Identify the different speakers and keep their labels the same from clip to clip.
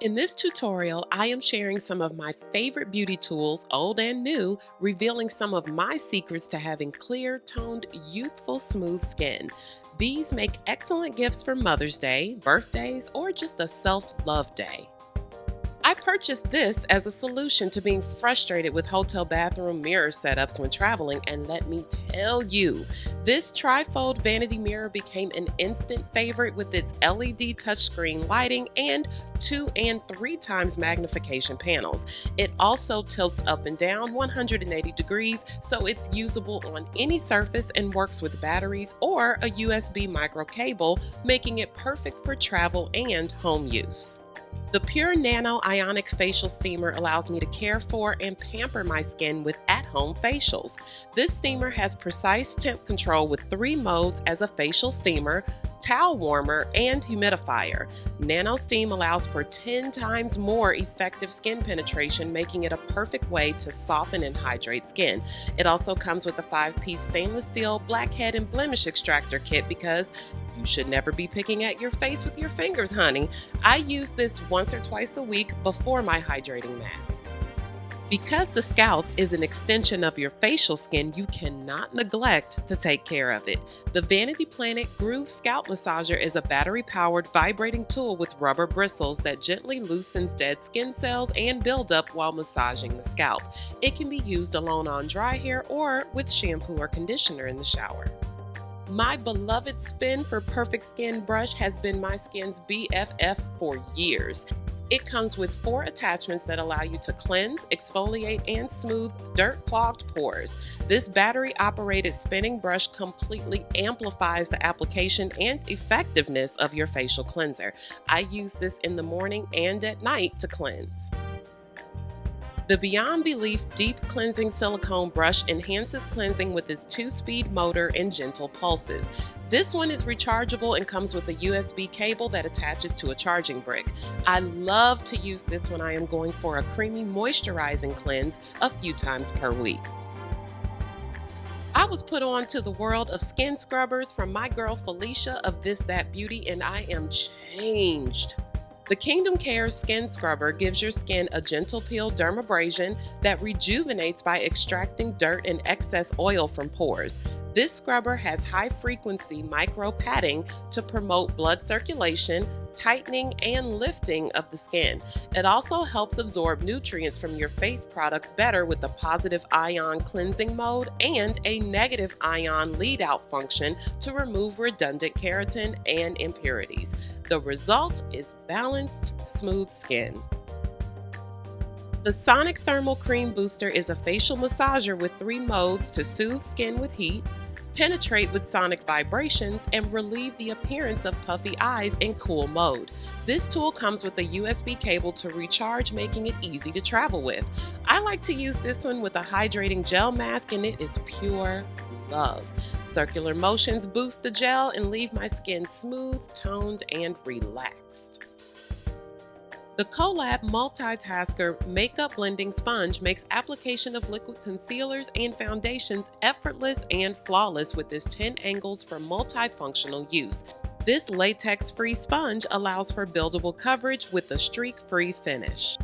Speaker 1: In this tutorial, I am sharing some of my favorite beauty tools, old and new, revealing some of my secrets to having clear, toned, youthful, smooth skin. These make excellent gifts for Mother's Day, birthdays, or just a self-love day. I purchased this as a solution to being frustrated with hotel bathroom mirror setups when traveling, and let me tell you, this trifold vanity mirror became an instant favorite with its LED touchscreen lighting and 2 and 3 times magnification panels. It also tilts up and down 180 degrees, so it's usable on any surface and works with batteries or a USB micro cable, making it perfect for travel and home use. The Pure Nano Ionic Facial Steamer allows me to care for and pamper my skin with at-home facials. This steamer has precise temp control with 3 modes as a facial steamer, towel warmer, and humidifier. Nano Steam allows for 10 times more effective skin penetration, making it a perfect way to soften and hydrate skin. It also comes with a 5-piece stainless steel blackhead and blemish extractor kit because you should never be picking at your face with your fingers, honey. I use this once or twice a week before my hydrating mask. Because the scalp is an extension of your facial skin, you cannot neglect to take care of it. The Vanity Planet Groove Scalp Massager is a battery-powered vibrating tool with rubber bristles that gently loosens dead skin cells and buildup while massaging the scalp. It can be used alone on dry hair or with shampoo or conditioner in the shower. My beloved Spin for Perfect Skin brush has been my skin's BFF for years. It comes with 4 attachments that allow you to cleanse, exfoliate, and smooth dirt-clogged pores. This battery-operated spinning brush completely amplifies the application and effectiveness of your facial cleanser. I use this in the morning and at night to cleanse. The Beyond Belief Deep Cleansing Silicone Brush enhances cleansing with its 2-speed motor and gentle pulses. This one is rechargeable and comes with a USB cable that attaches to a charging brick. I love to use this when I am going for a creamy moisturizing cleanse a few times per week. I was put on to the world of skin scrubbers from my girl Felicia of This That Beauty, and I am changed. The Kingdom Care Skin Scrubber gives your skin a gentle peel dermabrasion that rejuvenates by extracting dirt and excess oil from pores. This scrubber has high-frequency micro padding to promote blood circulation, tightening, and lifting of the skin. It also helps absorb nutrients from your face products better with a positive ion cleansing mode and a negative ion lead-out function to remove redundant keratin and impurities. The result is balanced, smooth skin. The Sonic Thermal Cream Booster is a facial massager with 3 modes to soothe skin with heat, penetrate with sonic vibrations, and relieve the appearance of puffy eyes in cool mode. This tool comes with a USB cable to recharge, making it easy to travel with. I like to use this one with a hydrating gel mask, and it is pure love. Circular motions boost the gel and leave my skin smooth, toned, and relaxed. The Colab Multitasker Makeup Blending Sponge makes application of liquid concealers and foundations effortless and flawless with its 10 angles for multifunctional use. This latex-free sponge allows for buildable coverage with a streak-free finish.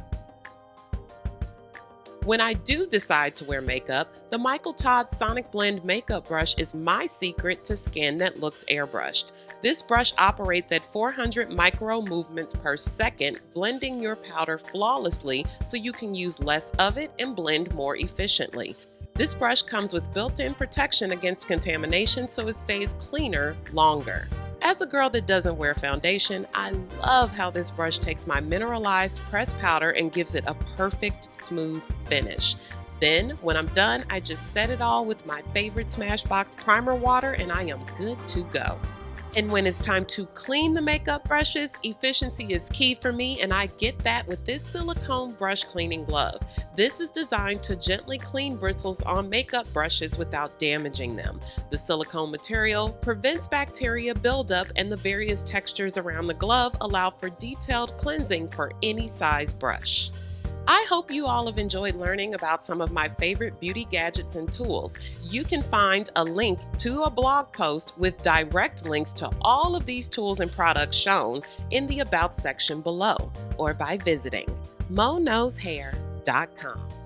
Speaker 1: When I do decide to wear makeup, the Michael Todd Sonic Blend Makeup Brush is my secret to skin that looks airbrushed. This brush operates at 400 micro movements per second, blending your powder flawlessly so you can use less of it and blend more efficiently. This brush comes with built-in protection against contamination so it stays cleaner longer. As a girl that doesn't wear foundation, I love how this brush takes my mineralized pressed powder and gives it a perfect smooth finish. Then, when I'm done, I just set it all with my favorite Smashbox primer water and I am good to go. And when it's time to clean the makeup brushes, efficiency is key for me, and I get that with this silicone brush cleaning glove. This is designed to gently clean bristles on makeup brushes without damaging them. The silicone material prevents bacteria buildup, and the various textures around the glove allow for detailed cleansing for any size brush. I hope you all have enjoyed learning about some of my favorite beauty gadgets and tools. You can find a link to a blog post with direct links to all of these tools and products shown in the About section below, or by visiting MoKnowsHair.com.